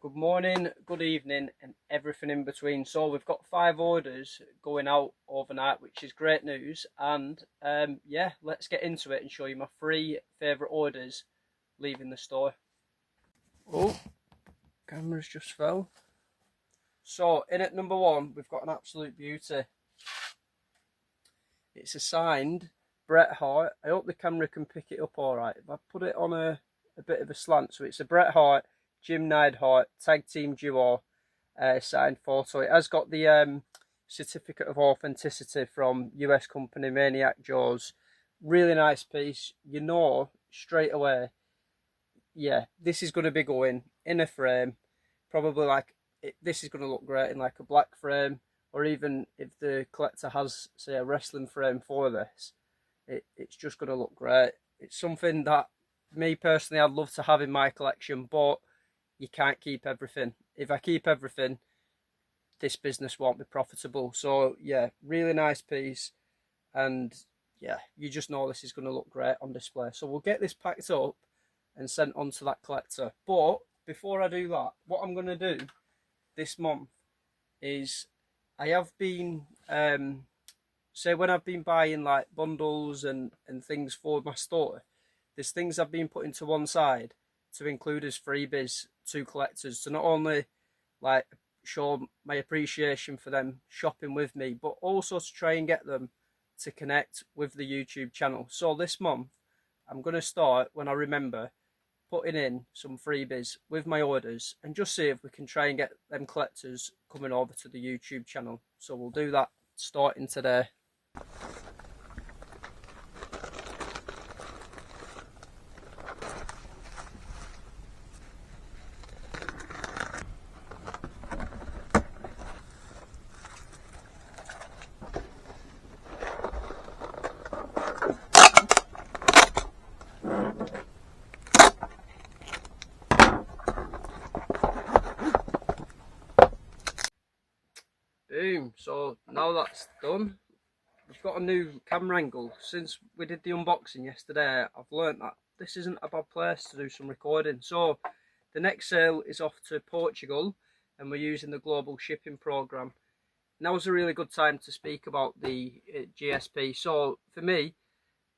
Good morning, good evening, and everything in between. So we've got 5 orders going out overnight, which is great news. And yeah, let's get into it and show you my 3 favourite orders leaving the store. Oh, camera's just fell. So in at number 1, we've got an absolute beauty. It's a signed Bret Hart. I hope the camera can pick it up all right. If I put it on a bit of a slant, so it's a Bret Hart, Jim Neidhart tag team duo signed photo. It has got the certificate of authenticity from US company Maniac Joe's. Really nice piece. You know straight away, yeah, this is going to be going in a frame. Probably this is going to look great in like a black frame, or even if the collector has, say, a wrestling frame for this, it's just going to look great. It's something that me personally I'd love to have in my collection, but you can't keep everything. If I keep everything, this business won't be profitable. So yeah, really nice piece, and yeah, you just know this is going to look great on display. So we'll get this packed up and sent on to that collector. But before I do that, what I'm going to do this month is I have been say when I've been buying like bundles and things for my store, there's things I've been putting to one side to include as freebies to collectors, to not only like show my appreciation for them shopping with me, but also to try and get them to connect with the YouTube channel. So this month I'm going to start, when I remember, putting in some freebies with my orders and just see if we can try and get them collectors coming over to the YouTube channel. So we'll do that starting today. Boom. So now that's done, we've got a new camera angle. Since we did the unboxing yesterday, I've learnt that this isn't a bad place to do some recording. So the next sale is off to Portugal, and we're using the global shipping program. Now's a really good time to speak about the GSP. So for me,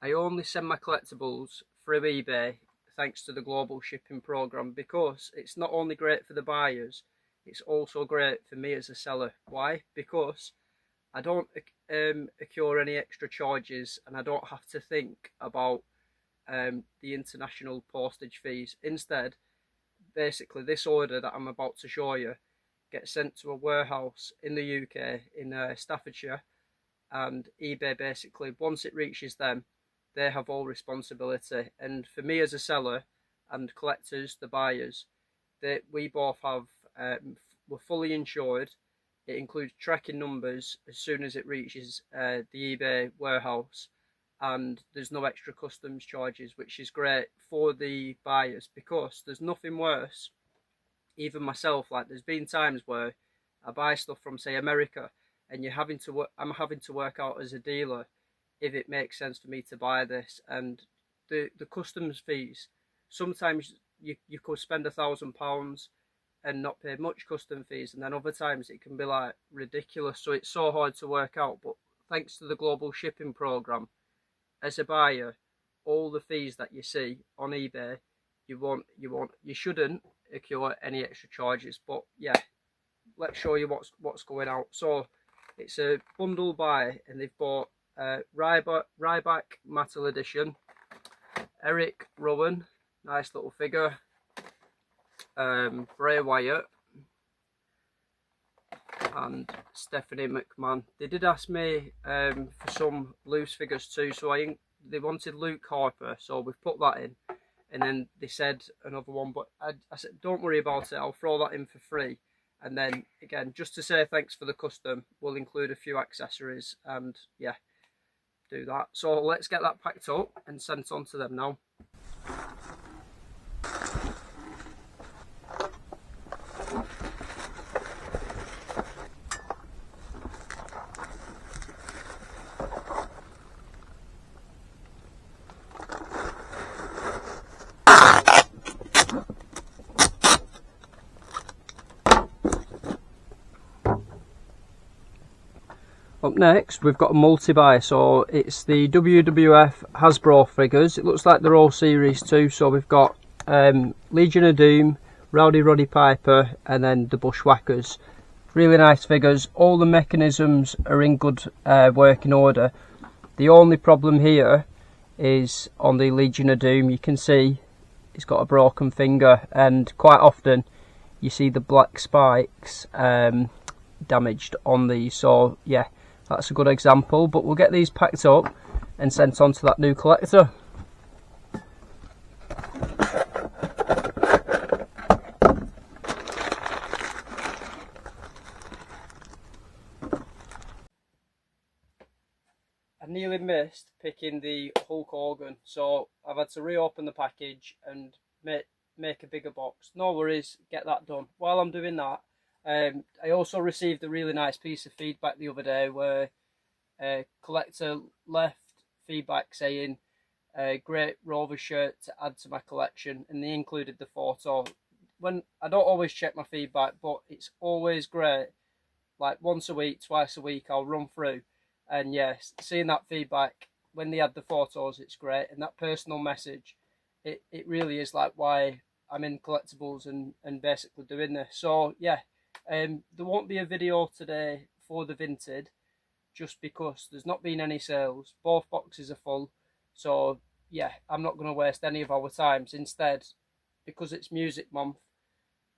I only send my collectibles through eBay thanks to the global shipping program, because it's not only great for the buyers, it's also great for me as a seller. Why? Because I don't incur any extra charges, and I don't have to think about the international postage fees. Instead, basically, this order that I'm about to show you gets sent to a warehouse in the UK, in Staffordshire, and eBay basically, once it reaches them, they have all responsibility. And for me as a seller and collectors, the buyers, we both have, we're fully insured. It includes tracking numbers as soon as it reaches the eBay warehouse, and there's no extra customs charges, which is great for the buyers, because there's nothing worse. Even myself, like there's been times where I buy stuff from, say, America, and I'm having to work out as a dealer if it makes sense for me to buy this, and the customs fees. Sometimes you could spend £1,000 and not pay much custom fees, and then other times it can be like ridiculous. So it's so hard to work out. But thanks to the global shipping program, as a buyer, all the fees that you see on eBay, you shouldn't incur any extra charges. But yeah, let's show you what's going out. So it's a bundle buy, and they've bought Ryback Metal Edition, Eric Rowan, nice little figure, Bray Wyatt, and Stephanie McMahon. They did ask me for some loose figures too, so they wanted Luke Harper, so we've put that in. And then they said another one, but I said don't worry about it, I'll throw that in for free. And then again, just to say thanks for the custom, we'll include a few accessories, and yeah, do that. So let's get that packed up and sent on to them now. Up next, we've got a multi-buy, so it's the WWF Hasbro figures. It looks like they're all series 2, so we've got Legion of Doom, Rowdy Roddy Piper, and then the Bushwhackers. Really nice figures. All the mechanisms are in good working order. The only problem here is on the Legion of Doom. You can see he's got a broken finger, and quite often you see the black spikes damaged on these. So yeah, that's a good example, but we'll get these packed up and sent on to that new collector. I nearly missed picking the Hulk Hogan, so I've had to reopen the package and make a bigger box. No worries, get that done. While I'm doing that, I also received a really nice piece of feedback the other day where a collector left feedback saying great Rover shirt to add to my collection, and they included the photo. When I don't always check my feedback, but it's always great. Like once a week, twice a week, I'll run through, and yes, seeing that feedback when they add the photos, it's great. And that personal message, it really is like why I'm in collectibles and basically doing this. So yeah, there won't be a video today for the Vinted, just because there's not been any sales. Both boxes are full, so yeah, I'm not going to waste any of our times. Instead, because it's Music Month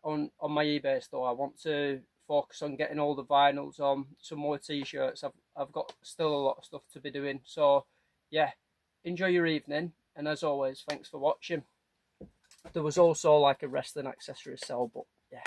on my eBay store, I want to focus on getting all the vinyls on, some more t-shirts. I've got still a lot of stuff to be doing. So yeah, enjoy your evening, and as always, thanks for watching. There was also like a wrestling accessory sale, but yeah.